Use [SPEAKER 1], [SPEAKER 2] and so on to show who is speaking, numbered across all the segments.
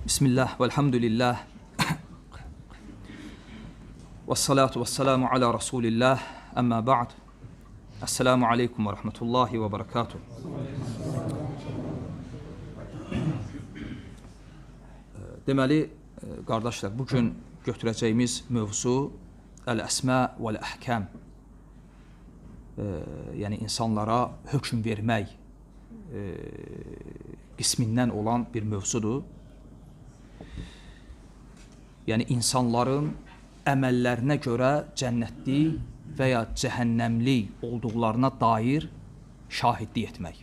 [SPEAKER 1] Bismillah, velhamdülillah, ve salatu ve selamu ala Resulillah, amma ba'd. Esselamu aleykum ve rahmetullahi ve berekatuhu. Deməli, qardaşlar, bugün götürəcəyimiz mövzu Əl-Əsmə vəl-Əhkəm, yəni insanlara hökm vermək qismindən olan bir mövzudur. Yəni, insanların əməllərinə görə cənnətli və ya cəhənnəmli olduqlarına dair şahidlik etmək.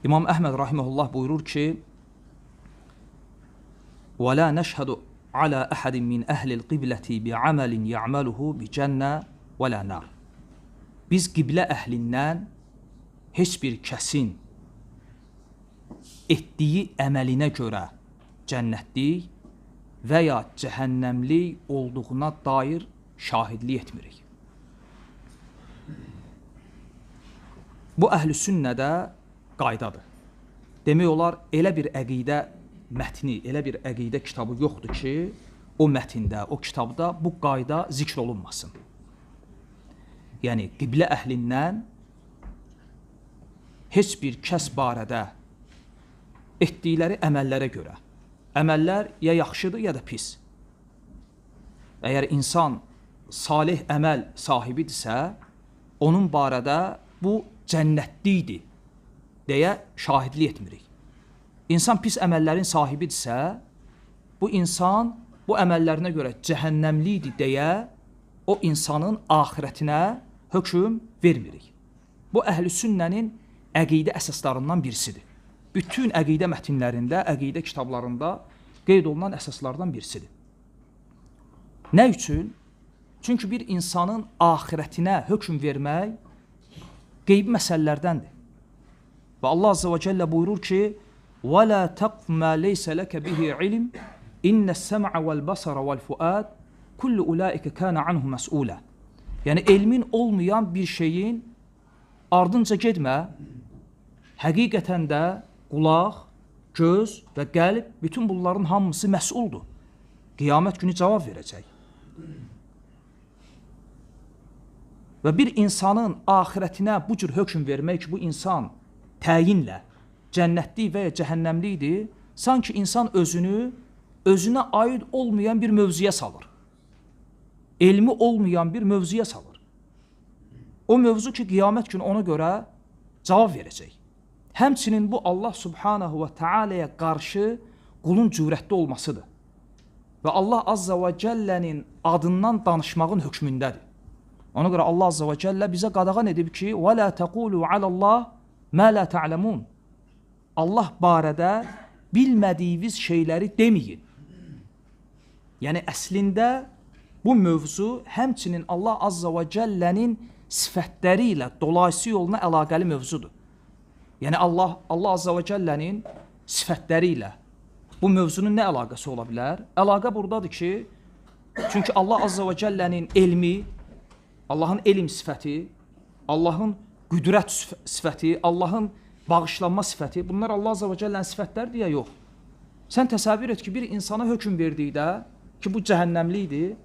[SPEAKER 1] İmam Əhməd rahimehullah buyurur ki, وَلَا نَشْهَدُ عَلَى أَحَدٍ مِنْ أَهْلِ الْقِبْلَةِ بِعَمَلٍ يَعْمَلُهُ بِجَنَّةٍ وَلَا نَارٍ. Biz qiblə əhlindən heç bir kəsin etdiyi əməlinə görə cənnətlik və ya cəhənnəmlik olduğuna dair şahidlik etmirik. Bu əhl-i sünnədə qaydadır. Demək olar, elə bir əqidə mətni, elə bir əqidə kitabı yoxdur ki, o mətində, o kitabda bu qayda zikr olunmasın. Yəni, qiblə əhlindən heç bir kəs barədə etdikləri əməllərə görə, əməllər ya yaxşıdır, ya da pis. Əgər insan salih əməl sahibidirsə, onun barədə bu cənnətlidir deyə şahidlik etmirik. İnsan pis əməllərin sahibidirsə, bu insan bu əməllərinə görə cəhənnəmlidir deyə o insanın axirətinə hökm vermirik. Bu əhl-i sünnənin əqidə əsaslarından birisidir. Bütün əqidə mətinlərində, əqidə kitablarında qeyd olunan əsaslardan birisidir. Nə üçün? Çünki bir insanın axirətinə hökm vermək qeybi məsələlərdəndir. Və Allah Azze və Cəllə buyurur ki, وَلَا تَقْفُ مَا لَيْسَ لَكَ بِهِ عِلِمٍ إِنَّ السَّمْعَ وَالْبَصَرَ وَالْفُؤَادِ كُلُّ أُولَٰئِكَ كَانَ عَنْهُ مَسْئُولًا. Yəni, elmin olmayan bir şeyin ardınca getmə, həqiqətən də qulaq, göz və qəlb, bütün bunların hamısı məsuldur. Qiyamət günü cavab verəcək. Və bir insanın axirətinə bu cür hökm vermək ki, bu insan təyinlə cənnətli və ya cəhənnəmlidir, sanki insan özünə aid olmayan bir mövzuya salır. Elmi olmayan bir mövzuya salır. O mövzu ki, qiyamət günü ona görə cavab verəcək. Həmçinin bu Allah Subhanahu və Teala'ya qarşı qulun cürətli olmasıdır. Və Allah Azza və Cəllənin adından danışmağın hökmündədir. Ona görə Allah Azza və Cəllə bizə qadağan edib ki, وَلَا تَقُولُوا عَلَى اللّٰهِ مَا لَا تَعْلَمُونَ. Allah barədə bilmədiyiniz şeyləri deməyin. Yəni, əslində bu mövzu həmçinin Allah Azza və Cəllənin sifətləri ilə dolayısı yoluna əlaqəli mövzudur. Yəni, Allah Azza və Cəllənin sifətləri ilə bu mövzunun nə əlaqəsi ola bilər? Əlaqə buradadır ki, çünki Allah Azza və Cəllənin elmi, Allahın elm sifəti, Allahın qüdrət sifəti, Allahın bağışlanma sifəti, bunlar Allah Azza və Cəllənin sifətlərdir ya yox. Sən təsəvvür et ki, bir insana hökm verdikdə ki, bu cəhənnəmlidir,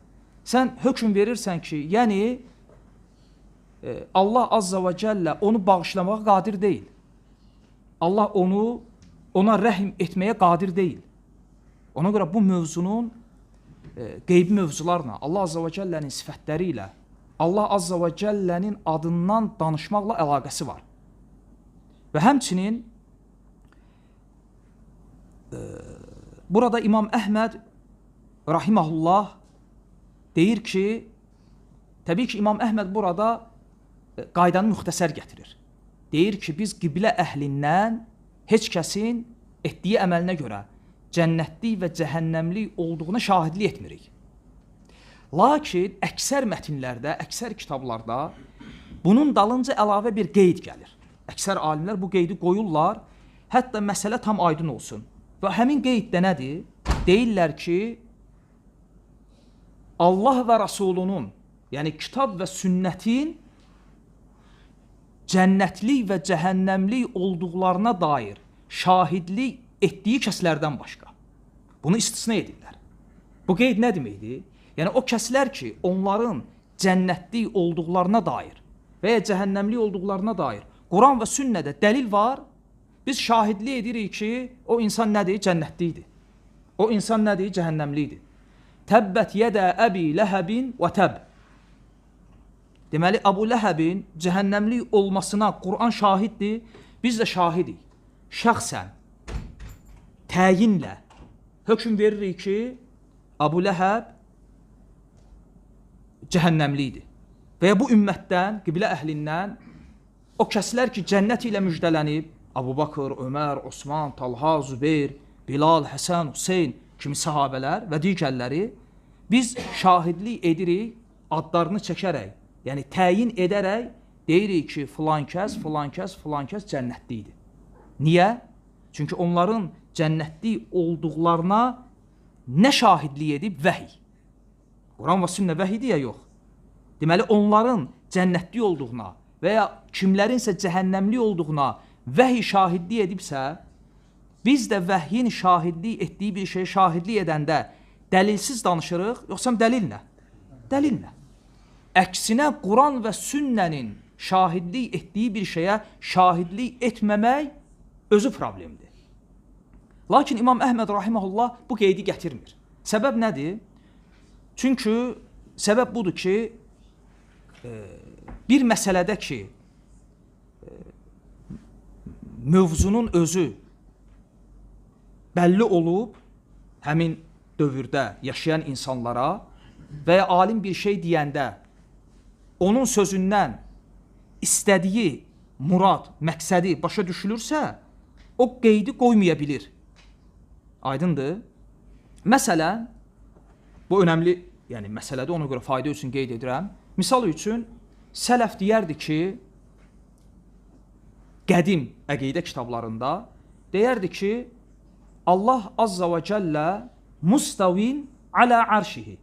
[SPEAKER 1] sən hökm verirsən ki, yəni Allah Azza və Cəllə onu bağışlamağa qadir deyil. Allah ona rəhm etməyə qadir deyil. Ona görə bu mövzunun qeybi mövzularla, Allah Azza və Cəllənin sifətləri ilə, Allah Azza və Cəllənin adından danışmaqla əlaqəsi var. Və həmçinin burada İmam Əhməd rahiməhullah deyir ki, təbii ki, İmam Əhməd burada qaydanı müxtəsər gətirir. Deyir ki, biz qiblə əhlindən heç kəsin etdiyi əməlinə görə cənnətli və cəhənnəmli olduğuna şahidlik etmirik. Lakin əksər mətinlərdə, əksər kitablarda bunun dalınca əlavə bir qeyd gəlir. Əksər alimlər bu qeydi qoyurlar, hətta məsələ tam aydın olsun. Və həmin qeyddə nədir? Deyirlər ki, Allah və Rasulunun, yəni kitab və sünnətin cənnətlik və cəhənnəmlik olduqlarına dair şahidlik etdiyi kəslərdən başqa. Bunu istisna edirlər. Bu qeyd nə deməkdir? Yəni o kəslər ki, onların cənnətlik olduqlarına dair və ya cəhənnəmlik olduqlarına dair Quran və sünnədə dəlil var, biz şahidlik edirik ki, o insan nədir? Cənnətlikdir. O insan nədir? Cəhənnəmlikdir. Təbbət yedə əbi ləhəbin və təb. Deməli, Əbu Ləhəbin cəhənnəmlik olmasına Quran şahiddir, biz də şahidik. Şəxsən, təyinlə hökm veririk ki, Əbu Ləhəb cəhənnəmlikdir. Və ya bu ümmətdən, qiblə əhlindən o kəslər ki, cənnət ilə müjdələnib, Əbu Bakır, Ömər, Osman, Talha, Zübeyr, Bilal, Həsən, Hüseyn kimi sahabələr və digərləri biz şahidlik edirik, adlarını çəkərək, yəni təyin edərək deyirik ki, filan kəs cənnətlikdir. Niyə? Çünki onların cənnətlik olduqlarına nə şahidlik edib? Vəhiy. Quran və sünnə vəhidir ya yox. Deməli, onların cənnətlik olduğuna və ya kimlərinsə cəhənnəmlik olduğuna vəhiy şahidlik edibsə, biz də vəhyin şahidlik etdiyi bir şeyi şahidlik edəndə dəlilsiz danışırıq, yoxsa dəlillə? Dəlillə. Əksinə, Quran və sünnənin şahidlik etdiyi bir şeyə şahidlik etməmək özü problemdir. Lakin İmam Əhməd rahiməhullah bu qeydi gətirmir. Səbəb nədir? Çünki səbəb budur ki, bir məsələdə ki, mövzunun özü bəlli olub, həmin dövrdə yaşayan insanlara və ya alim bir şey deyəndə, onun sözündən istədiyi murad, məqsədi başa düşülürsə, o qeydi qoymaya bilir. Aydındır? Məsələn, bu önəmli, yəni məsələdə ona görə fayda üçün qeyd edirəm. Misal üçün, sələf deyərdi ki, qədim əqidə kitablarında deyərdi ki, Allah azza və cəllə mustavin alə arşihi.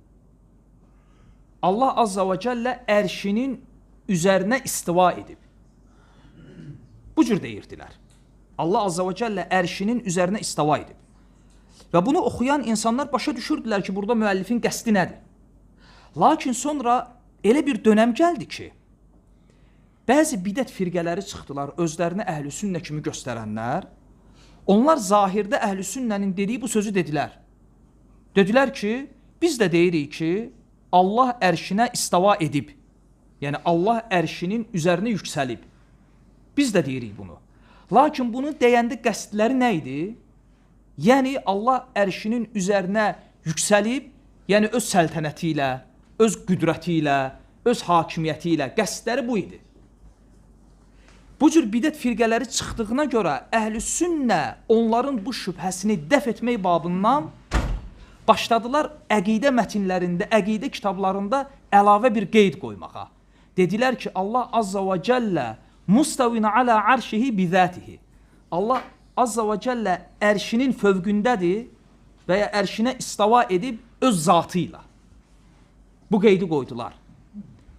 [SPEAKER 1] Allah azza və cəllə ərşinin üzərinə istiva edib. Bu cür deyirdilər. Allah azza və cəllə ərşinin üzərinə istiva edib. Və bunu oxuyan insanlar başa düşürdülər ki, burada müəllifin qəsdi nədir? Lakin sonra elə bir dönəm gəldi ki, bəzi bidət firqələri çıxdılar, özlərini əhl-i sünnə kimi göstərənlər. Onlar zahirdə əhl-i sünnənin dediyi bu sözü dedilər. Dedilər ki, biz də deyirik ki, Allah ərşinə istava edib. Yəni, Allah ərşinin üzərinə yüksəlib. Biz də deyirik bunu. Lakin bunu deyəndə qəsdləri nə idi? Yəni, Allah ərşinin üzərinə yüksəlib, yəni öz səltənəti ilə, öz qüdrəti ilə, öz hakimiyyəti ilə qəsdləri bu idi. Bu cür bidət firqələri çıxdığına görə əhl-i sünnə onların bu şübhəsini dəf etmək babından başladılar əqidə mətinlərində, əqidə kitablarında əlavə bir qeyd qoymağa. Dedilər ki, Allah azza və cəllə mustavin alə arşihi bizətihi. Allah azza və cəllə ərşinin fövqündədir və ya ərşinə istava edib öz zatı ilə. Bu qeydi qoydular.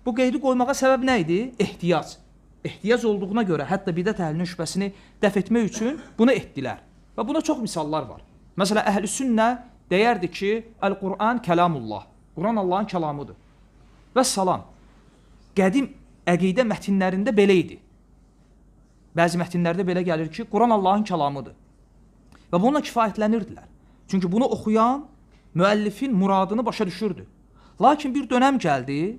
[SPEAKER 1] Bu qeydi qoymağa səbəb nə idi? Ehtiyac. Ehtiyac olduğuna görə hətta bidət əhlinin şübhəsini dəf etmək üçün bunu etdilər. Və buna çox misallar var. Məsələn, əhl-i sünnə deyərdi ki, Əl-Quran kəlamullah. Quran Allahın kəlamıdır. Və salam. Qədim əqidə mətinlərində belə idi. Bəzi mətinlərdə belə gəlir ki, Quran Allahın kəlamıdır. Və bununla kifayətlənirdilər. Çünki bunu oxuyan müəllifin muradını başa düşürdü. Lakin bir dönəm gəldi,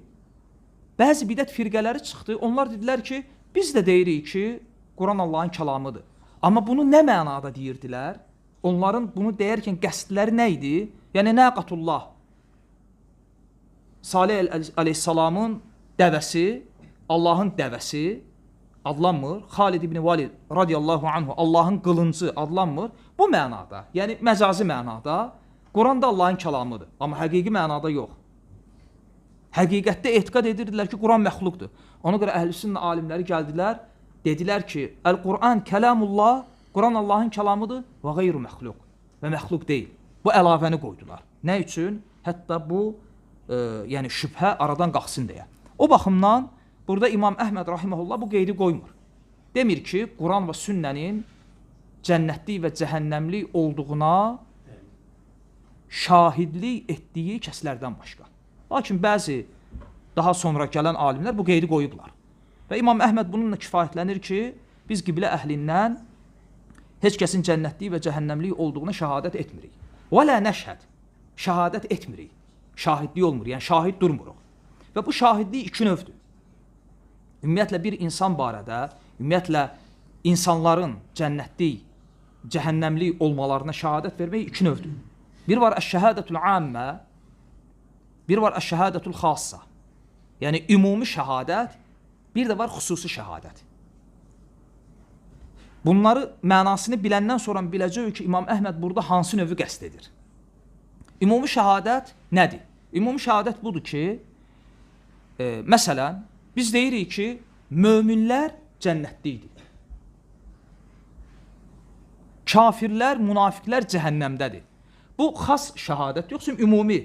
[SPEAKER 1] bəzi bidət firqələri çıxdı, onlar dedilər ki, biz də deyirik ki, Quran Allahın kəlamıdır. Amma bunu nə mənada deyirdilər? Onların bunu deyərkən qəsdləri nə idi? Yəni, Nəqatullah, Salih əleyhissalamın dəvəsi, Allahın dəvəsi adlanmır. Xalid ibn Valid radiyallahu anhu, Allahın qılıncı adlanmır. Bu mənada, yəni məcazi mənada, Quran da Allahın kəlamıdır. Amma həqiqi mənada yox. Həqiqətdə etiqad edirdilər ki, Quran məxluqdur. Ona görə əhl-i sünnə alimləri gəldilər, dedilər ki, Əl-Quran kəlamullah, Quran Allahın kəlamıdır və qeyru məxluq. Və məxluq deyil. Bu əlavəni qoydular. Nə üçün? Hətta bu, yəni şübhə aradan qalxsın deyə. O baxımdan, burada İmam Əhməd rahiməhullah bu qeydi qoymur. Demir ki, Quran və sünnənin cənnətlik və cəhənnəmlik olduğuna şahidlik etdiyi kəslərdən başqa. Lakin bəzi daha sonra gələn alimlər bu qeydi qoyublar. Və İmam Əhməd bununla kifayətlənir ki, biz qiblə əhlindən heç kəsin cənnətlik və cəhənnəmlik olduğuna şəhadət etmirik. Və lə nəşhəd, şəhadət etmirik. Şahidlik olmur, yəni şahid durmuruq. Və bu şahidlik iki növdür. Ümumiyyətlə bir insan barədə, ümumiyyətlə insanların cənnətlik, cəhənnəmlik olmalarına şəhadət vermək iki növdür. Bir var əş-şəhadətul ammə, bir var əş-şəhadətul xassa. Yəni ümumi şəhadət, bir də var xüsusi şəhadət. Bunları mənasını biləndən sonra biləcəyik ki, İmam Əhməd burada hansı növü qəsd edir. Ümumi şəhadət nədir? Ümumi şəhadət budur ki, məsələn, biz deyirik ki, möminlər cənnətlikdir. Kafirlər, münafiqlər cəhənnəmdədir. Bu xas şəhadət yoxsa ümumi?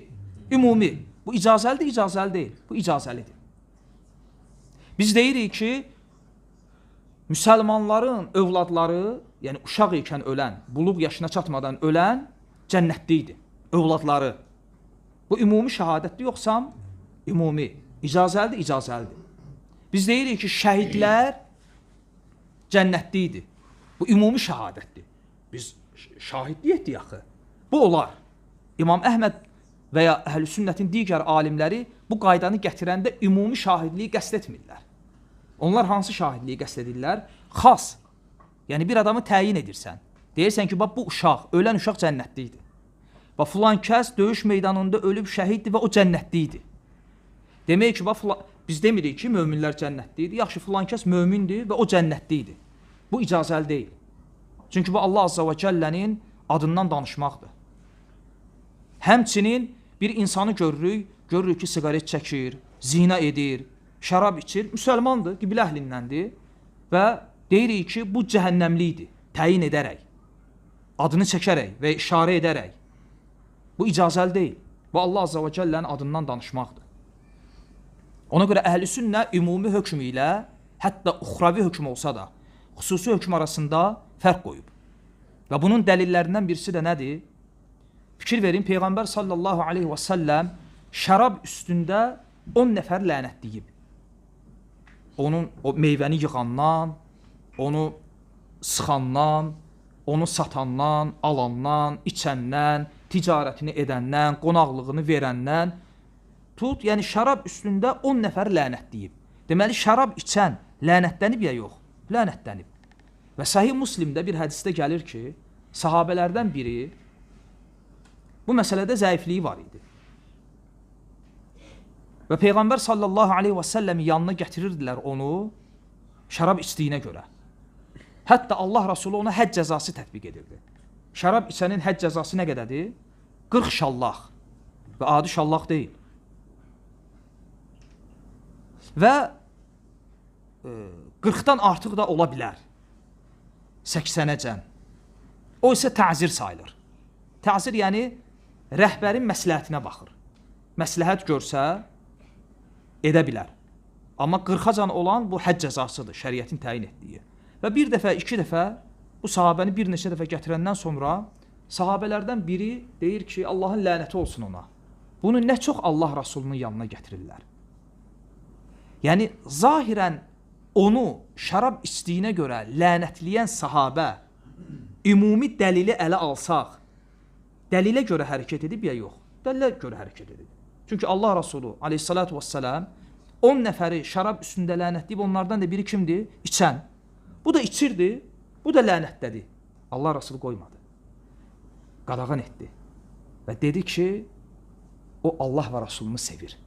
[SPEAKER 1] Ümumi. Bu icazəlidir, icazəli deyil. Bu icazəlidir. Biz deyirik ki, müsəlmanların övladları, yəni uşaq ikən ölən, buluq yaşına çatmadan ölən cənnətlikdir. Övladları. Bu ümumi şəhadətdir yoxsa ümumi. İcazəlidir, icazəlidir. Biz deyirik ki, şəhidlər cənnətlikdir. Bu ümumi şəhadətdir. Biz şahidlik etdik axı. Bu olar. İmam Əhməd və ya Əhl-i Sünnətin digər alimləri bu qaydanı gətirəndə ümumi şahidliyi qəsd etmirlər. Onlar hansı şahidliyi qəsd edirlər? Xas. Yəni bir adamı təyin edirsən. Deyirsən ki, bax bu uşaq, ölən uşaq cənnətlikdir. Bax filan kəs döyüş meydanında ölüb şəhiddir və o cənnətlikdir. Demək ki, bax biz demirik ki, möminlər cənnətlikdir. Yaxşı, filan kəs mömindir və o cənnətlikdir. Bu icazəli deyil. Çünki bu Allah Azza və Cəllənin adından danışmaqdır. Həmçinin bir insanı görürük ki, siqaret çəkir, zina edir, şərab içir, müsəlmandır, qiblə əhlindəndir və deyirik ki, bu cəhənnəmlikdir, təyin edərək, adını çəkərək və işarə edərək. Bu icazəli deyil. Bu Allah Azza və Cəllənin adından danışmaqdır. Ona görə Əhl-i Sünnə ümumi hökm ilə, hətta uxravi hökm olsa da, xüsusi hökm arasında fərq qoyub. Və bunun dəlillərindən birisi də nədir? Fikir verin, Peyğəmbər sallallahu aleyhi və səlləm şərab üstündə 10 nəfər lənətləyib. Onun o meyvəni yığandan, onu sıxandan, onu satandan, alandan, içəndən, ticarətini edəndən, qonaqlığını verəndən tut, yəni şərab üstündə 10 nəfər lənətləyib. Deməli, şərab içən lənətlənib ya yox? Lənətlənib. Və Sahih Müslimdə bir hədisdə gəlir ki, sahabələrdən biri bu məsələdə zəifliyi var idi. Və Peyğəmbər sallallahu aleyhi və səlləmin yanına gətirirdilər onu şərab içdiyinə görə. Hətta Allah Rasulü ona hədd cəzası tətbiq edirdi. Şərab içənin hədd cəzası nə qədədir? 40 şallaq. Və adi şallaq deyil. Və 40-dan artıq da ola bilər. 80-əcən. O isə təzir sayılır. Təzir yəni rəhbərin məsləhətinə baxır. Məsləhət görsə edə bilər. Amma 40-acan olan bu hədd cəzasıdır, şəriətin təyin etdiyi. Və bir dəfə, iki dəfə bu sahabəni bir neçə dəfə gətirəndən sonra sahabələrdən biri deyir ki, Allahın lənəti olsun ona. Bunu nə çox Allah Rasulunun yanına gətirirlər. Yəni, zahirən onu şərab içdiyinə görə lənətləyən sahabə ümumi dəlili ələ alsaq, dəlilə görə hərəkət edib ya yox? Dəlilə görə hərəkət edib. Çünki Allah Rasulü aleyhissalatu vesselam 10 nəfəri şərab üstündə lənətləyib, onlardan da biri kimdir? İçən. Bu da içirdi, bu da lənətlədi. Allah Rasulü qoymadı. Qadağan etdi. Və dedi ki, o Allah və Rasulunu sevir.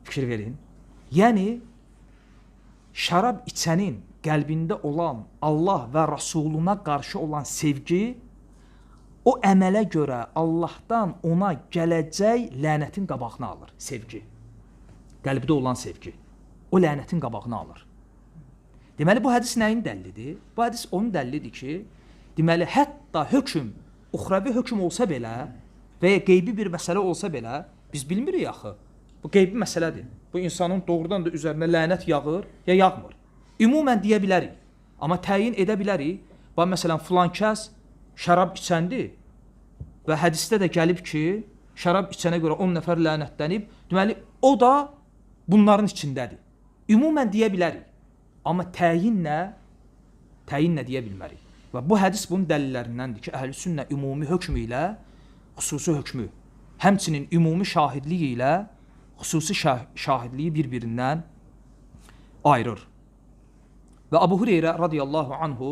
[SPEAKER 1] Fikir verin. Yəni, şərab içənin qəlbində olan Allah və Rasuluna qarşı olan sevgi o əmələ görə Allahdan ona gələcək lənətin qabağını alır. Sevgi. Qəlbdə olan sevgi. O lənətin qabağını alır. Deməli, bu hədis nəyin dəllidir? Bu hədis onun dəllidir ki, deməli, hətta hökm, uxravi hökm olsa belə və ya qeybi bir məsələ olsa belə, biz bilmirik axı. Bu qeybi məsələdir. Bu insanın doğrudan da üzərinə lənət yağır ya yağmır. Ümumən deyə bilərik. Amma təyin edə bilərik. bax məsələn filan kəs şərab içəndir və hədisdə də gəlib ki, şərab içənə görə 10 nəfər lənətlənib, deməli o da bunların içindədir. Ümumən deyə bilərik. Amma təyinlə deyə bilmərik. Və bu hədis bunun dəlillərindəndir ki, Əhlüsünnə ümumi hökmü ilə xüsusi hökmü, həmçinin ümumi şahidliyi ilə xüsusi şahidliyi bir-birindən ayırır. Və Abu Hüreyrə radiyallahu anhu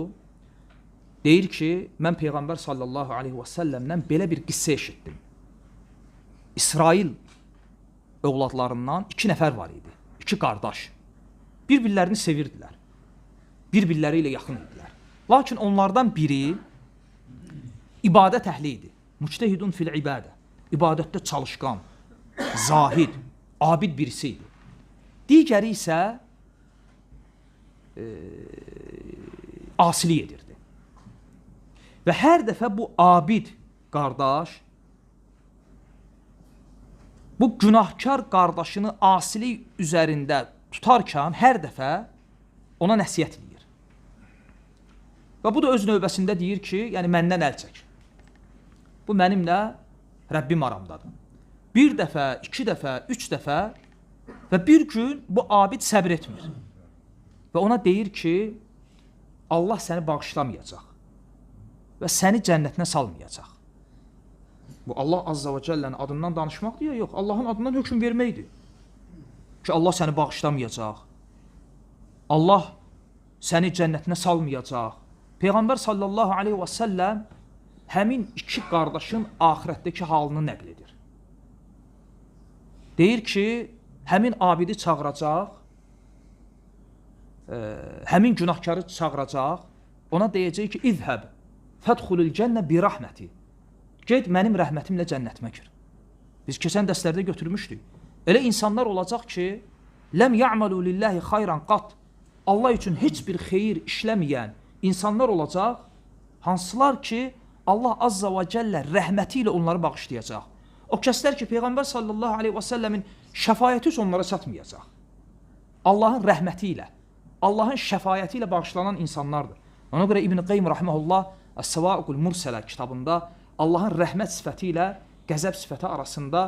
[SPEAKER 1] deyir ki, mən Peyğəmbər sallallahu aleyhi və səlləmdən belə bir qissə eşitdim. İsrail övladlarından 2 nəfər var idi, 2 qardaş. Bir-birlərini sevirdilər, bir-birləri ilə yaxın idilər. Lakin onlardan biri ibadət əhli idi, müctehidun fil ibadə, ibadətdə çalışqan, zahid, abid birisi idi. Digəri isə asilik edirdi. Və hər dəfə bu abid qardaş, bu günahkar qardaşını asilik üzərində tutarkən hər dəfə ona nəsiyyət edir. Və bu da öz növbəsində deyir ki, yəni məndən əl çək. Bu mənimlə Rəbbim aramdadır. 1 dəfə, 2 dəfə, 3 dəfə və bir gün bu abid səbr etmir. Və ona deyir ki, Allah səni bağışlamayacaq və səni cənnətinə salmayacaq. Bu Allah Azza və Cəllənin adından danışmaq deyə yox, Allahın adından hökm verməkdir. Ki Allah səni bağışlamayacaq, Allah səni cənnətinə salmayacaq. Peyğəmbər sallallahu aleyhi və səlləm həmin 2 qardaşın axirətdəki halını nəql edir. Deyir ki, həmin abidi çağıracaq, həmin günahkarı çağıracaq, ona deyəcək ki, İzhəb, fədxulul cənnə bi rəhməti. Ged mənim rəhmətimlə cənnətimə gir. Biz keçən dərslərdə götürmüşdük. Elə insanlar olacaq ki, ləm ya'malu lillahi xayran qat. Allah üçün heç bir xeyir işləməyən insanlar olacaq, hansılar ki, Allah Azza və Cəllə rəhməti ilə onları bağışlayacaq. O kəslər ki, Peyğəmbər sallallahu aleyhi və səlləmin şəfayəti üçün onlara çatmayacaq. Allahın rəhməti ilə, Allahın şəfayəti ilə bağışlanan insanlardır. Ona görə İbn Qeym rahmehullah Əs-Səvaiqul Mursələ kitabında Allahın rəhmət sifəti ilə qəzəb sifəti arasında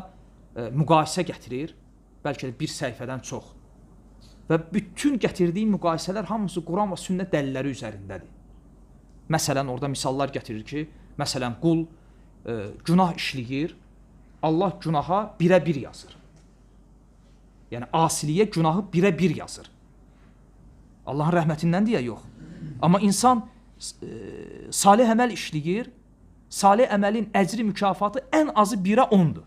[SPEAKER 1] müqayisə gətirir, bəlkə də bir səhifədən çox. Və bütün gətirdiyi müqayisələr hamısı Quran və sünnət dəlilləri üzərindədir. Məsələn, orada misallar gətirir ki, məsələn, qul günah işləyir, Allah günaha 1-ə 1 yazır. Yəni, asiliyə günahı 1-ə 1 yazır. Allahın rəhmətindən deyə yox. Amma insan salih əməl işləyir, salih əməlin əcri mükafatı ən azı 1-ə 10'dur.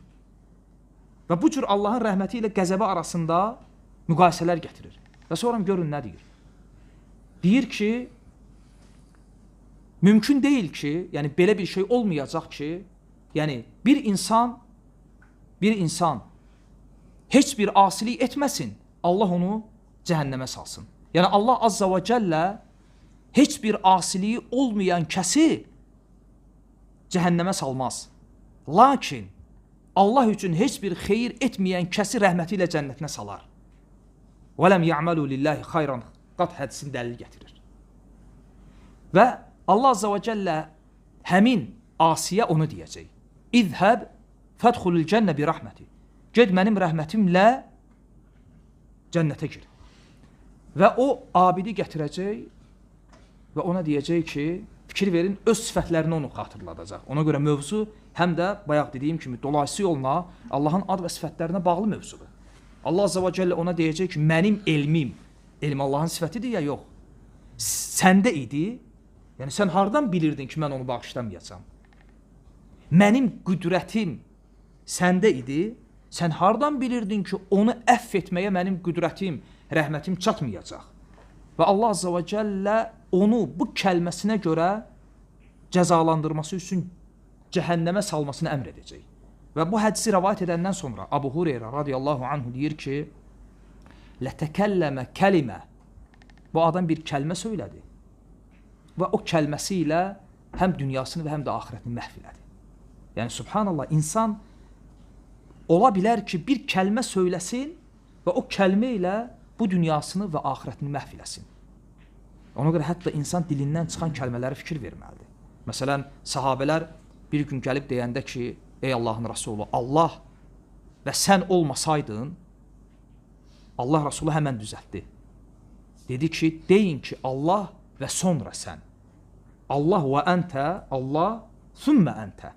[SPEAKER 1] Və bu cür Allahın rəhməti ilə qəzəbi arasında müqayisələr gətirir. Və sonra görün nə deyir. Deyir ki, mümkün deyil ki, yəni belə bir şey olmayacaq ki, yəni bir insan heç bir asilik etməsin, Allah onu cəhənnəmə salsın. Yəni Allah Azza və Cəllə heç bir asiliyi olmayan kəsi cəhənnəmə salmaz. Lakin Allah üçün heç bir xeyir etməyən kəsi rəhməti ilə cənnətinə salar. وَلَمْ يَعْمَلُوا لِلَّهِ خَيْرًا qat hədisin dəlil gətirir. Və Allah Azza və Cəllə həmin asiyə onu deyəcək. İzhəb fədxulul cənnə bi rəhməti. Ged mənim rəhmətimlə cənnətə gir. Və o abidi gətirəcək və ona deyəcək ki, fikir verin, öz sifətlərini onu xatırladacaq. Ona görə mövzu həm də bayaq dediyim kimi dolayısı yolla Allahın ad və sifətlərinə bağlı mövzudur. Allah Azza və Cəllə ona deyəcək ki, mənim elmim, elm Allahın sifətidir ya yox, səndə idi, yəni sən hardan bilirdin ki, mən onu bağışlamayacam? Mənim qüdrətim səndə idi, sən hardan bilirdin ki, onu əff etməyə mənim qüdrətim, rəhmətim çatmayacaq? Və Allah Azza və Cəllə onu bu kəlməsinə görə cəzalandırması üçün cəhənnəmə salmasını əmr edəcək. Və bu hədisi rəvayət edəndən sonra Abu Hüreyrə radiyallahu anhu deyir ki, lətəkəlləmə kəlimə, bu adam bir kəlmə söylədi və o kəlməsi ilə həm dünyasını və həm də axirətini məhv elədi. Yəni, subhanallah, insan ola bilər ki, bir kəlmə söyləsin və o kəlmə ilə bu dünyasını və axirətini məhv eləsin. Ona görə hətta insan dilindən çıxan kəlmələrə fikir verməlidir. Məsələn, sahabələr bir gün gəlib deyəndə ki, ey Allahın Rəsulu, Allah və sən olmasaydın, Allah Rəsulu həmən düzəltdi. Dedi ki, deyin ki, Allah və sonra sən. Allah və əntə, Allah, thümmə əntə.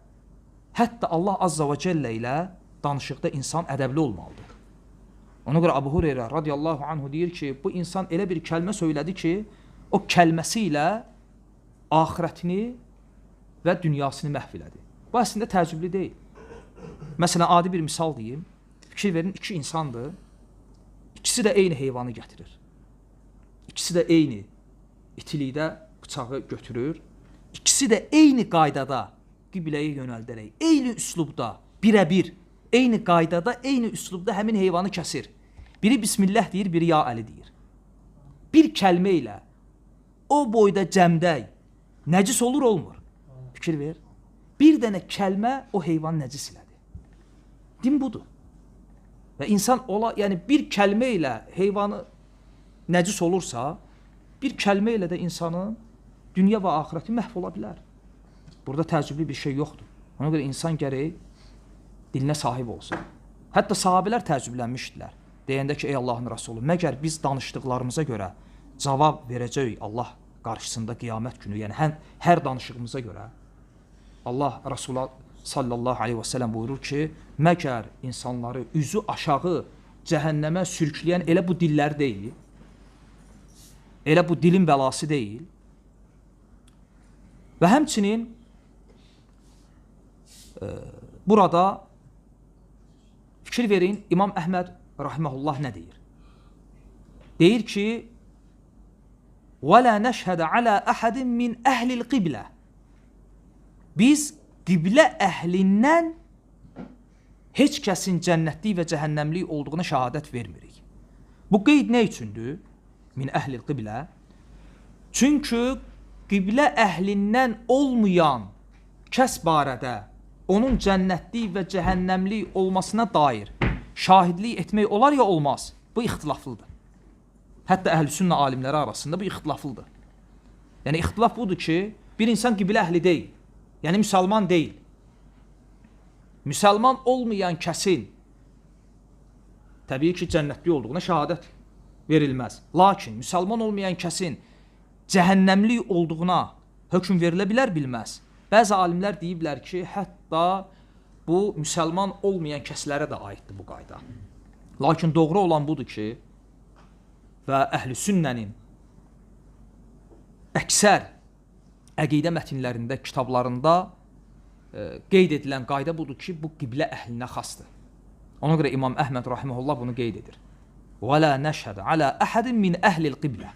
[SPEAKER 1] Hətta Allah Azza və Cəllə ilə danışıqda insan ədəbli olmalıdır. Ona görə Əbu Hüreyrə radiyallahu anhu deyir ki, bu insan elə bir kəlmə söylədi ki, o kəlməsi ilə axirətini və dünyasını məhv elədi. Bu əslində təəccüblü deyil. Məsələn, adi bir misal deyim. Fikir verin, iki insandır. İkisi də eyni heyvanı gətirir. İkisi də eyni itilikdə bıçağı götürür. İkisi də eyni qaydada qibləyə yönəldərək, eyni üslubda, birə-bir, eyni qaydada, eyni üslubda həmin heyvanı kəsir. Biri Bismillah deyir, biri Ya Əli deyir. Bir kəlmə ilə o boyda cəmdək nəcis olur, olmur? Fikir ver. Bir dənə kəlmə o heyvanı nəcis elədi. Din budur. Və insan yəni bir kəlmə ilə heyvanı nəcis olursa, bir kəlmə ilə də insanın dünya və axirəti məhv ola bilər. Burada təəccüblü bir şey yoxdur. Ona görə insan gərək dilinə sahib olsun. Hətta sahabələr təəccüblənmişdilər. Deyəndə ki, ey Allahın Rəsulu, məgər biz danışdıqlarımıza görə cavab verəcəyik Allah qarşısında qiyamət günü, yəni hər danışığımıza görə. Allah Rəsulu sallallahu aleyhi və səlləm buyurur ki, məgər insanları üzü aşağı cəhənnəmə sürükləyən elə bu dillər deyil, elə bu dilin bəlası deyil. Və həmçinin burada fikir verin, İmam Əhməd rahiməhullah nə deyir? Deyir ki, وَلَا نَشْهَدَ عَلَى أَحَدٍ مِّنْ أَهْلِ الْقِبْلَةِ Biz qiblə əhlindən heç kəsin cənnətlik və cəhənnəmlik olduğuna şəhadət vermirik. Bu qeyd nə üçündür? Min əhlil qiblə. Çünki qiblə əhlindən olmayan kəs barədə onun cənnətlik və cəhənnəmlik olmasına dair şahidlik etmək olar ya olmaz? Bu ixtilaflıdır. Hətta əhl-sünnə alimləri arasında bu ixtilaflıdır. Yəni, ixtilaf budur ki, bir insan qiblə əhli deyil. Yəni, müsəlman deyil. Müsəlman olmayan kəsin təbii ki, cənnətli olduğuna şəhadət verilməz. Lakin, müsəlman olmayan kəsin cəhənnəmli olduğuna hökm verilə bilər, bilməz. Bəzi alimlər deyiblər ki, hətta bu, müsəlman olmayan kəslərə də aiddir bu qayda. Lakin, doğru olan budur ki, və əhl-i sünnənin əksər əqidə mətinlərində, kitablarında qeyd edilən qayda budur ki, bu qiblə əhlinə xasdır. Ona görə İmam Əhməd rahiməhullah bunu qeyd edir. وَلَا نَشْهَدَ عَلَى أَحَدٍ مِّنْ أَهْلِ الْقِبْلَةِ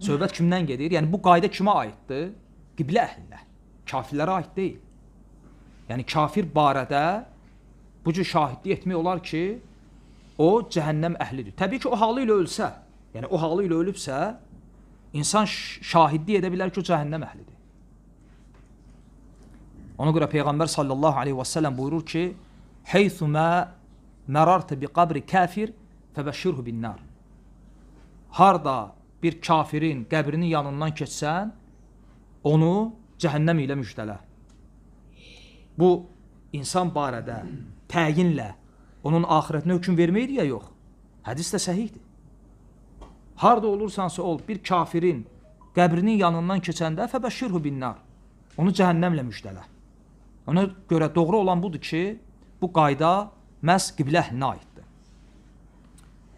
[SPEAKER 1] Söhbət kimdən gedir? Yəni, bu qayda kimə aiddir? Qiblə əhlinə. Kafirlərə aid deyil. Yəni, kafir barədə bu cür şahidlik etmək olar ki, o cəhənnəm əhlidir. Təbii ki, o halı ilə ölsə, yəni o halı ilə ölübsə, insan şahidlik edə bilər ki, o cəhənnəm əhlidir. Ona görə Peyğəmbər sallallahu aleyhi və səlləm buyurur ki, Heythumə mərartə bi qabri kafir fəbəşirhu bin nar. Harda bir kafirin qəbrinin yanından keçsən, onu cəhənnəm ilə müjdələ. Bu, insan barədə təyinlə onun axirətinə hökm verməkdir ya yox. Hədis də səhihdir. Harda olursansa ol, bir kafirin qəbrinin yanından keçəndə fəbəşirhu bin nar. Onu cəhənnəmlə müjdələ. Ona görə doğru olan budur ki, bu qayda məhz qiblə əhlinə aiddir.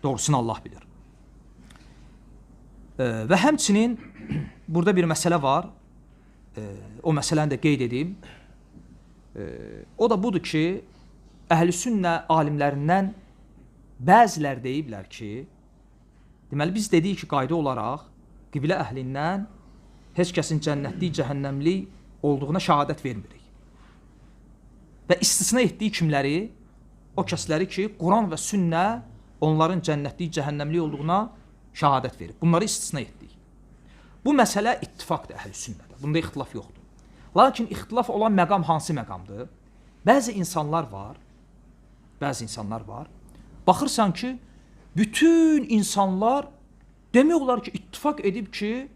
[SPEAKER 1] Doğrusunu Allah bilir. Və həmçinin burada bir məsələ var. O məsələni də qeyd edeyim. O da budur ki, əhl-i sünnə alimlərindən bəzilər deyiblər ki, deməli biz dedik ki, qayda olaraq qiblə əhlindən heç kəsin cənnətlik, cəhənnəmlik olduğuna şəhadət vermirik. Və istisna etdiyi kimləri? O kəsləri ki, Quran və sünnə onların cənnətlik, cəhənnəmlik olduğuna şəhadət verir. Bunları istisna etdik. Bu məsələ ittifaqdır əhl-i sünnədə. Bunda ixtilaf yoxdur. Lakin ixtilaf olan məqam hansı məqamdır? Bəzi insanlar var, baxırsan ki, bütün insanlar demək olar ki, ittifaq edib ki,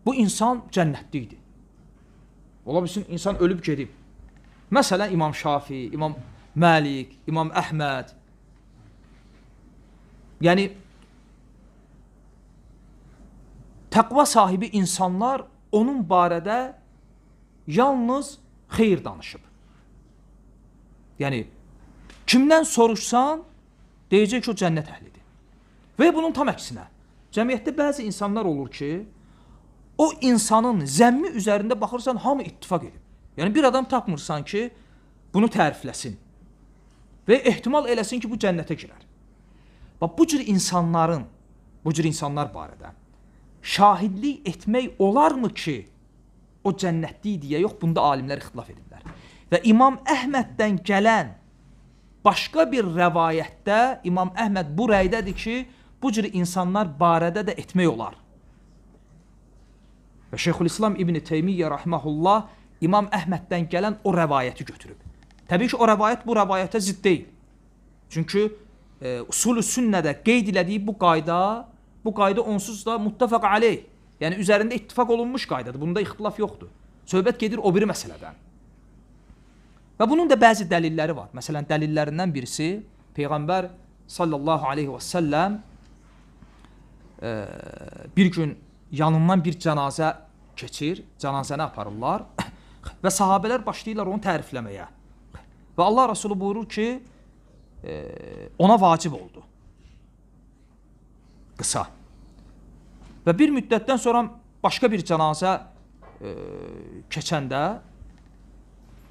[SPEAKER 1] bu insan cənnətli idi. Ola bilsin, insan ölüb gedib. Məsələn, İmam Şafi, İmam Məlik, İmam Əhməd. Yəni, təqva sahibi insanlar onun barədə yalnız xeyir danışıb. Yəni, kimdən soruşsan, deyəcək ki, o cənnət əhlidir. Və bunun tam əksinə, cəmiyyətdə bəzi insanlar olur ki, o insanın zəmmi üzərində baxırsan, hamı ittifaq edib. Yəni, bir adam tapmırsan ki, bunu tərifləsin və ehtimal eləsin ki, bu cənnətə girər. Bax, bu cür insanlar barədə şahidlik etmək olarmı ki, o cənnətli idi ya yox, bunda alimlər ixtilaf ediblər. Və İmam Əhməddən gələn başqa bir rəvayətdə İmam Əhməd bu rəydədir ki, bu cür insanlar barədə də etmək olar. Və Şeyxülislam İbn Teymiyyə rahmehullah İmam Əhməddən gələn o rəvayəti götürüb. Təbii ki, o rəvayət bu rəvayətə zidd deyil. Çünki usul-ü sünnədə qeyd elədiyi bu qayda onsuz da muttafaq aleyh. Yəni, üzərində ittifaq olunmuş qaydadır. Bunda ixtilaf yoxdur. Söhbət gedir o biri məsələdən. Və bunun da bəzi dəlilləri var. Məsələn, dəlillərindən birisi Peyğəmbər sallallahu aleyhi və səlləm bir gün yanından bir cənazə keçir, cənazəni aparırlar və sahabələr başlayırlar onu tərifləməyə. Və Allah Rasulü buyurur ki, ona vacib oldu. Qısa. Və bir müddətdən sonra başqa bir cənazə keçəndə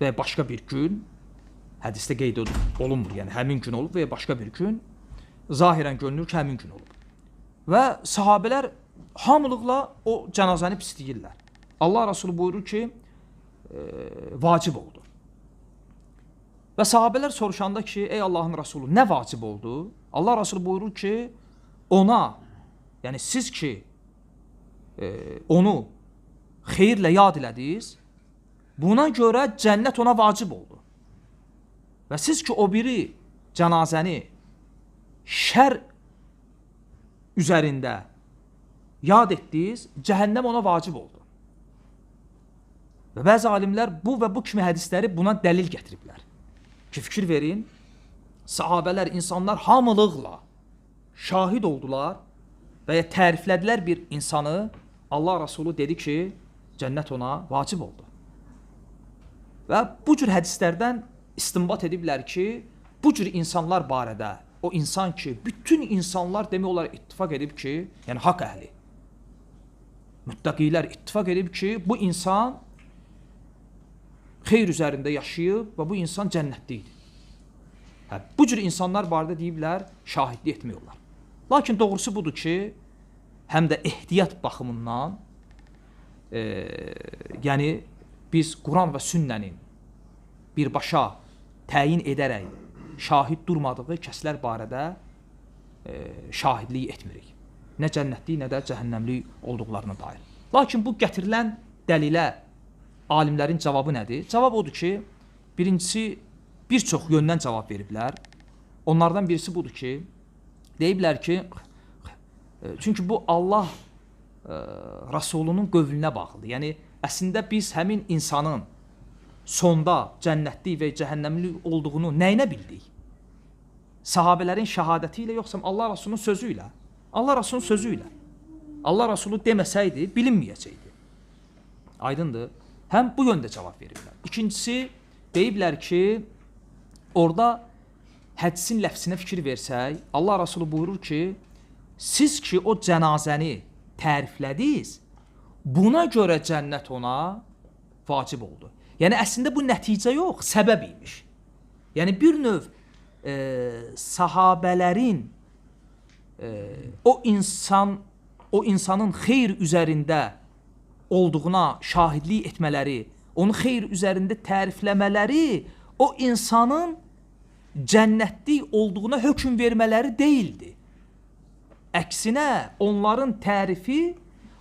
[SPEAKER 1] və başqa bir gün, hədisdə qeyd olunmur, yəni həmin gün olub və başqa bir gün, zahirən görünür ki, həmin gün olub. Və sahabələr hamılıqla o cənazəni pisləyirlər. Allah Rasulü buyurur ki, vacib oldu. Və sahabələr soruşanda ki, ey Allahın Rasulü, nə vacib oldu? Allah Rasulü buyurur ki, ona, yəni siz ki, onu xeyirlə yad elədiniz, buna görə cənnət ona vacib oldu. Və siz ki, o biri cənazəni şər üzərində yad etdiniz, cəhənnəm ona vacib oldu. Və bəzi alimlər bu və bu kimi hədisləri buna dəlil gətiriblər. Ki, fikir verin, sahabələr, insanlar hamılıqla şahid oldular və ya təriflədilər bir insanı, Allah Rasulü dedi ki, cənnət ona vacib oldu. Və bu cür hədislərdən istinbat ediblər ki, bu cür insanlar barədə, o insan ki, bütün insanlar demək olar ittifaq edib ki, yəni haqq əhli, müttəqilər ittifaq edib ki, bu insan xeyr üzərində yaşayıb və bu insan cənnətli idi. Bu cür insanlar barədə deyiblər, şahidlik etmək olar. Lakin doğrusu budur ki, həm də ehtiyat baxımından, yəni biz Quran və sünnənin birbaşa təyin edərək şahid durmadığı kəslər barədə şahidlik etmirik. Nə cənnətli, nə də cəhənnəmlik olduqlarına dair. Lakin bu gətirilən dəlilə alimlərin cavabı nədir? Cavab odur ki, birincisi, bir çox yöndən cavab veriblər. Onlardan birisi budur ki, deyiblər ki, çünki bu Allah Rasulunun qövlünə bağlıdır. Yəni, əslində biz həmin insanın sonda cənnətli və cəhənnəmli olduğunu nəyinə bildik? Sahabələrin şəhadəti ilə, yoxsa Allah Rasulunun sözü ilə? Allah Rasulunun sözü ilə. Allah Rasulu deməsəydi, bilinməyəcəkdi. Aydındır. Həm bu yöndə cavab veriblər. İkincisi, deyiblər ki, orada hədisin ləfsinə fikir versək, Allah Rasulü buyurur ki, siz ki o cənazəni təriflədiniz, buna görə cənnət ona vacib oldu. Yəni, əslində bu nəticə yox, səbəb imiş. Yəni, bir növ sahabələrin o insanın xeyr üzərində olduğuna şahidlik etmələri, onu xeyr üzərində tərifləmələri o insanın cənnətli olduğuna hökm vermələri deyildi. Əksinə, onların tərifi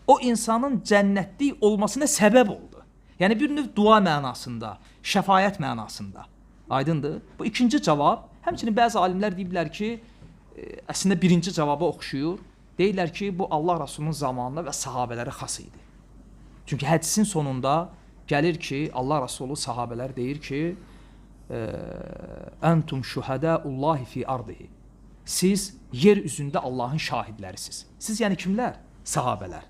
[SPEAKER 1] o insanın cənnətli olmasına səbəb oldu. Yəni, bir növ dua mənasında, şəfayət mənasında. Aydındır. Bu ikinci cavab, həmçinin bəzi alimlər deyiblər ki, əslində birinci cavaba oxşuyur. Deyirlər ki, bu Allah Rasulunun zamanında və sahabələrə xas idi. Çünki hədisin sonunda gəlir ki, Allah Rasulü sahabələr deyir ki, Əntum şuhədəullahi fi ardihi. Siz yer üzündə Allahın şahidlərisiz. Siz yəni kimlər? Sahabələr.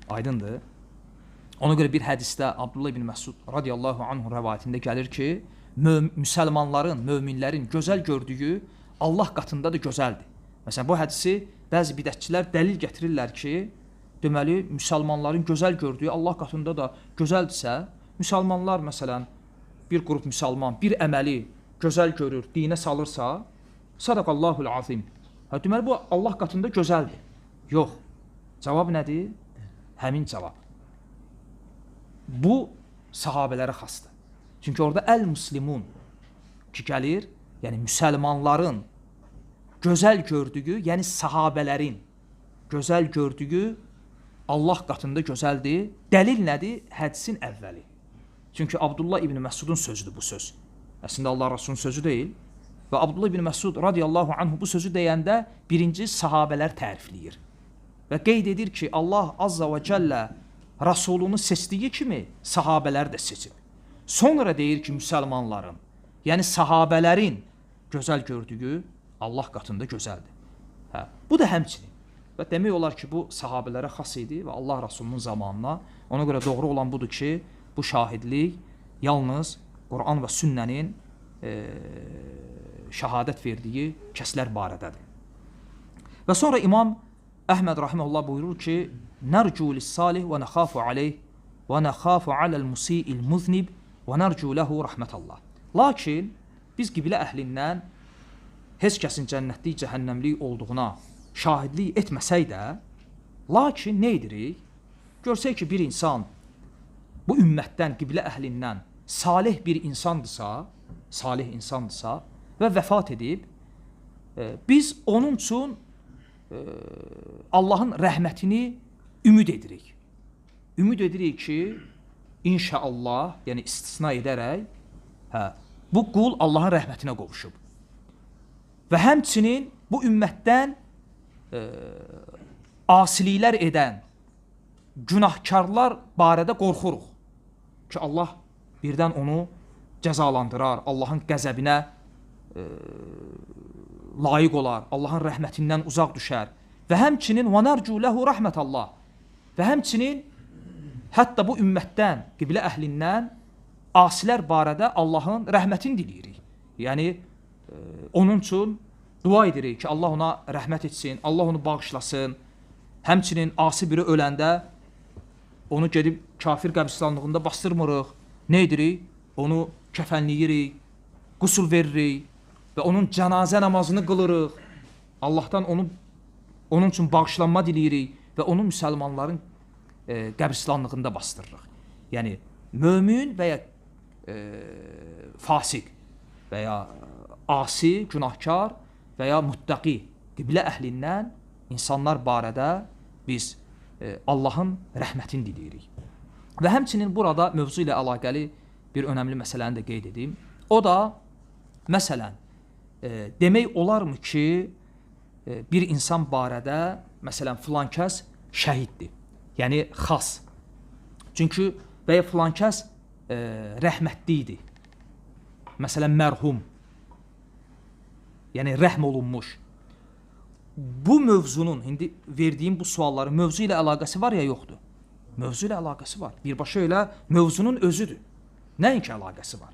[SPEAKER 1] Aydındır. Ona görə bir hədisdə Abdullah ibn Məsud radiyallahu anhu rəvayətində gəlir ki, müsəlmanların, möminlərin gözəl gördüyü Allah qatında da gözəldir. Məsələn, bu hədisi bəzi bidətçilər dəlil gətirirlər ki, deməli, müsəlmanların gözəl gördüyü Allah qatında da gözəldirsə, müsəlmanlar, məsələn, bir qrup müsəlman bir əməli gözəl görür, dinə salırsa, sadaqallahul azim. Deməli, bu Allah qatında gözəldir. Yox. Cavab nədir? Həmin cavab. Bu, sahabələrə xasdır. Çünki orada əl-muslimun ki, gəlir, yəni müsəlmanların gözəl gördüyü, yəni sahabələrin gözəl gördüyü Allah qatında gözəldir. Dəlil nədir? Hədisin əvvəli. Çünki Abdullah ibn Məsudun sözüdür bu söz. Əslində Allah Rasulunun sözü deyil. Və Abdullah ibn Məsud radiyallahu anhu bu sözü deyəndə birinci sahabələr tərifləyir. Və qeyd edir ki, Allah azza və cəllə Rasulunu seçdiyi kimi sahabələr də seçib. Sonra deyir ki, müsəlmanların, yəni sahabələrin gözəl gördüyü Allah qatında gözəldir. Bu da həmçinin. Və demək olar ki, bu sahabələrə xas idi və Allah Rasulunun zamanına. Ona görə doğru olan budur ki, bu şahidlik yalnız Quran və sünnənin şəhadət verdiyi kəslər barədədir. Və sonra İmam Əhməd rahimehullah buyurur ki, nərcu lis-salih və nəxafu aleyh və nəxafu aləl-musi'il muznib və nərcu ləhu rəhmətallah. Lakin biz qiblə əhlindən heç kəsin cənnətlik, cəhənnəmlik olduğuna şahidlik etməsək də, lakin nə edirik? Görsək ki, bir insan bu ümmətdən, qiblə əhlindən salih bir insandırsa və vəfat edib, biz onun üçün Allahın rəhmətini ümid edirik. Ümid edirik ki, inşallah, yəni istisna edərək, bu qul Allahın rəhmətinə qovuşub. Və həmçinin bu ümmətdən asiliklər edən günahkarlar barədə qorxuruq ki, Allah birdən onu cəzalandırar, Allahın qəzəbinə layiq olar, Allahın rəhmətindən uzaq düşər. Və həmçinin وَنَرْجُوا لَهُ رَحْمَةَ اللّٰهِ və həmçinin hətta bu ümmətdən, qiblə əhlindən asilər barədə Allahın rəhmətini diləyirik. Yəni, onun üçün dua edirik ki, Allah ona rəhmət etsin, Allah onu bağışlasın. Həmçinin asi biri öləndə onu gedib kafir qəbristanlığında bastırmırıq. Nə edirik? Onu kəfənləyirik, qusul veririk və onun cənazə namazını qılırıq. Allahdan onun üçün bağışlanma diləyirik və onu müsəlmanların qəbristanlığında bastırırıq. Yəni, mömin və ya fasik və ya asi, günahkar və ya muttaqi qiblə əhlindən insanlar barədə biz Allahın rəhmətini diləyirik. Və həmçinin burada mövzu ilə əlaqəli bir önəmli məsələni də qeyd edeyim. O da, məsələn, demək olarmı ki, bir insan barədə, məsələn, filan kəs şəhiddir. Yəni, xas. Çünki və ya filan kəs rəhmətli idi. Məsələn, mərhum. Yəni, rəhm olunmuş. Bu mövzunun, indi verdiyim bu sualların mövzu ilə əlaqəsi var ya yoxdur? Mövzu ilə əlaqəsi var. Birbaşa elə mövzunun özüdür. Nəinki əlaqəsi var?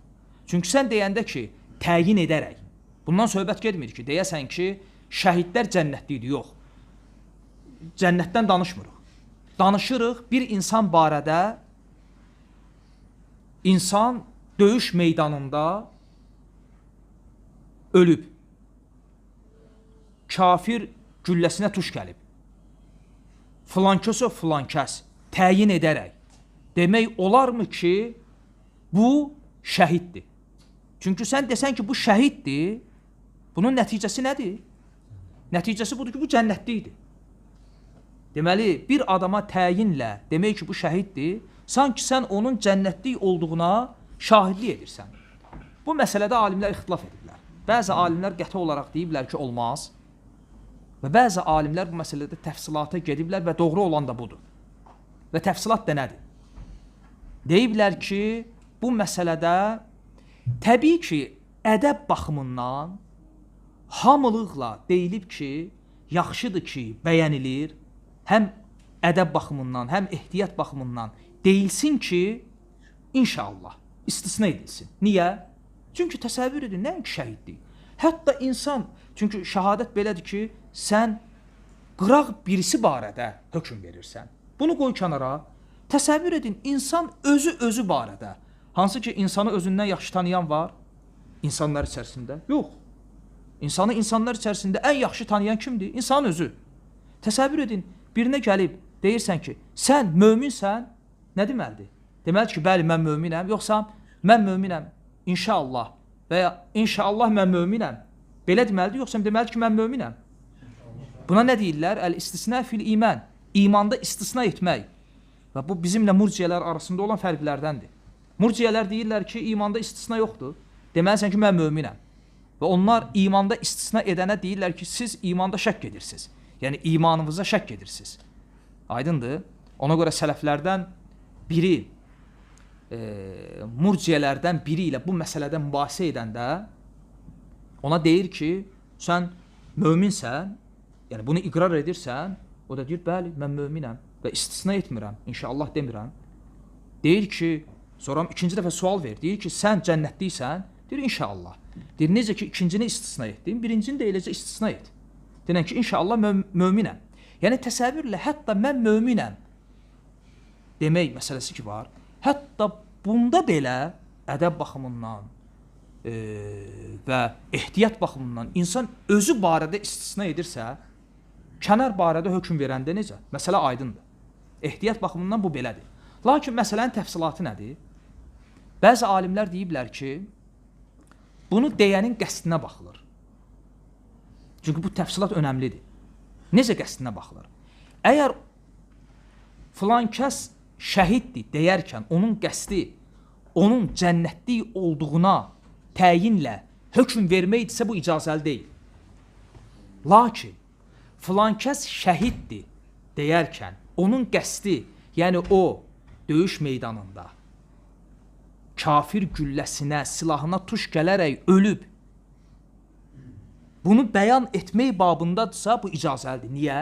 [SPEAKER 1] Çünki sən deyəndə ki, təyin edərək, bundan söhbət getmir ki, deyəsən ki, şəhidlər cənnətlidir, yox. Cənnətdən danışmırıq. Danışırıq bir insan barədə, insan döyüş meydanında ölüb. Kafir gülləsinə tuş gəlib. Filan kəs o filan kəs təyin edərək. Demək olarmı ki, bu şəhiddir. Çünki sən desən ki, bu şəhiddir, bunun nəticəsi nədir? Nəticəsi budur ki, bu cənnətlikdir. Deməli, bir adama təyinlə demək ki, bu şəhiddir, sanki sən onun cənnətlik olduğuna şahidlik edirsən. Bu məsələdə alimlər ixtilaf edirlər. Bəzi alimlər qəti olaraq deyiblər ki, olmaz. Və bəzi alimlər bu məsələdə təfsilata gediblər və doğru olan da budur. və təfsilat da nədir? Deyiblər ki, bu məsələdə təbii ki, ədəb baxımından hamılıqla deyilib ki, yaxşıdır ki, bəyənilir, həm ədəb baxımından, həm ehtiyat baxımından deyilsin ki, inşallah, istisna edilsin. Niyə? Çünki təsəvvür edin, nəinki şəhidlik. Hətta insan, çünki şəhadət belədir ki, sən qıraq birisi barədə hökm verirsən. Bunu qoy kənara. Təsəvvür edin, insan özü barədə. Hansı ki, insanı özündən yaxşı tanıyan var? İnsanlar içərisində? Yox. İnsanı insanlar içərisində ən yaxşı tanıyan kimdir? İnsanın özü. Təsəvvür edin, birinə gəlib, deyirsən ki, sən möminsən, nə deməlidir? Deməlidir ki, bəli, mən möminəm, yoxsa mən möminəm, inşallah və ya inşallah mən möminəm. Belə deməlidir, yoxsa deməlidir ki, mən möminəm. Buna nə deyirlər? Əl-istisna fil-iman. İmanda istisna etmək. Və bu bizimlə murciyələr arasında olan fərqlərdəndir. Murciyələr deyirlər ki, imanda istisna yoxdur. Deməlisən ki, mən möminəm. Və onlar imanda istisna edənə deyirlər ki, siz imanda şəkk edirsiniz. Yəni, imanınıza şəkk edirsiniz. Aydındır. Ona görə sələflərdən biri, murciyələrdən biri ilə bu məsələdə mübahisə edəndə ona deyir ki, sən möminsən, yəni bunu iqrar edirsən, o da deyir, bəli, mən möminəm və istisna etmirəm, inşallah demirəm. Deyir ki, sonra ikinci dəfə sual verir, deyir ki, sən cənnətliysən, deyir, inşallah. Deyir, necə ki, ikincini istisna etdin, birincini də eləcə istisna et. Deyir ki, inşallah möminəm. Yəni, təsəvvürlə, hətta mən möminəm demək məsələsi ki var, hətta bunda belə ədəb baxımından və ehtiyat baxımından insan özü barədə istisna edirsə, kənar barədə hökm verəndə necə? Məsələ aydındır. Ehtiyat baxımından bu belədir. Lakin məsələnin təfsilatı nədir? Bəzi alimlər deyiblər ki, bunu deyənin qəsdinə baxılır. Çünki bu təfsilat önəmlidir. Necə qəsdinə baxılır? Əgər filan kəs şəhiddir deyərkən onun qəsdi onun cənnətlik olduğuna təyinlə hökm verməkdirsə bu icazəli deyil. Lakin filan kəs şəhiddir deyərkən onun qəsdi, yəni o döyüş meydanında kafir gülləsinə, silahına tuş gələrək ölüb, bunu bəyan etmək babındadırsa bu icazəlidir. Niyə?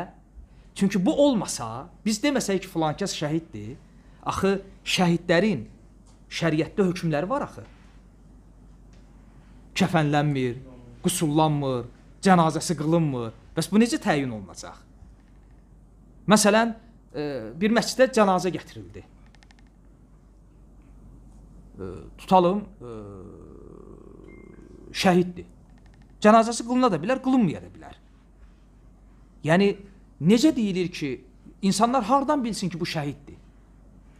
[SPEAKER 1] Çünki bu olmasa, biz deməsək ki, filan kəs şəhiddir, axı şəhidlərin şəriətdə hökmləri var axı. Kəfənlənmir, qusullanmır, cənazəsi qılınmır. Bəs bu necə təyin olunacaq? Məsələn, bir məscidə cənazə gətirildi. Tutalım, şəhiddir. Cənazəsi qılına da bilər, qılınmaya da bilər. Yəni, necə deyilir ki, insanlar hardan bilsin ki, bu şəhiddir?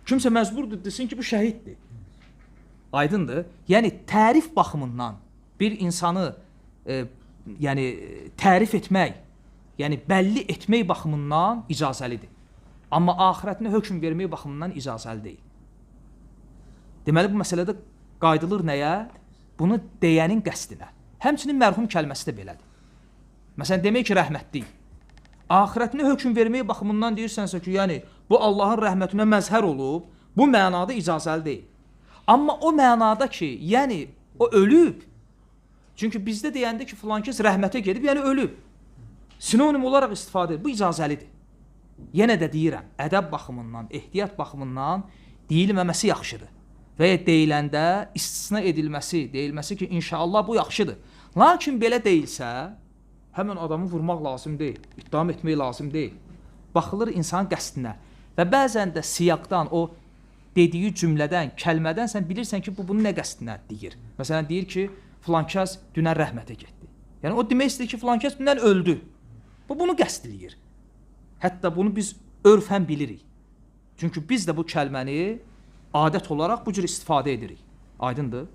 [SPEAKER 1] Kimsə məcburdur desin ki, bu şəhiddir. Aydındır. Yəni, tərif baxımından bir insanı tərif etmək, yəni bəlli etmək baxımından icazəlidir. Amma axirətinə hökm vermək baxımından icazəli deyil. Deməli, bu məsələdə qaydılır nəyə? Bunu deyənin qəsdinə. Həmçinin mərhum kəlməsi də belədir. Məsələn, demək ki, rəhmətlik. Axirətinə hökm vermək baxımından deyirsənsə ki, yəni, bu Allahın rəhmətinə məzhər olub, bu mənada icazəli deyil. Amma o mənada ki, yəni, o ölüb, çünki bizdə deyəndə ki, filan kəs rəhmətə gedib, yəni ölüb. Sinonim olaraq istifadə edir, bu icazəlidir. Yenə də deyirəm, ədəb baxımından, ehtiyat baxımından deyilməməsi yaxşıdır. Və ya deyiləndə istisna edilməsi, deyilməsi ki, inşallah bu yaxşıdır. Lakin belə deyilsə, həmən adamı vurmaq lazım deyil, ittiham etmək lazım deyil. Baxılır insanın qəsdinə və bəzən də siyaqdan, o dediyi cümlədən, kəlmədən sən bilirsən ki, bu bunun nə qəsdinə deyir. Məsələn, deyir ki, filan kəs dünən rəhmətə getdi. Yəni, o demək istəyir ki, filan kəs dünən öldü. Bu, bunu qəsd eləyir. Hətta bunu biz örfən bilirik. Çünki biz də bu kəlməni adət olaraq bu cür istifadə edirik. Aydındır?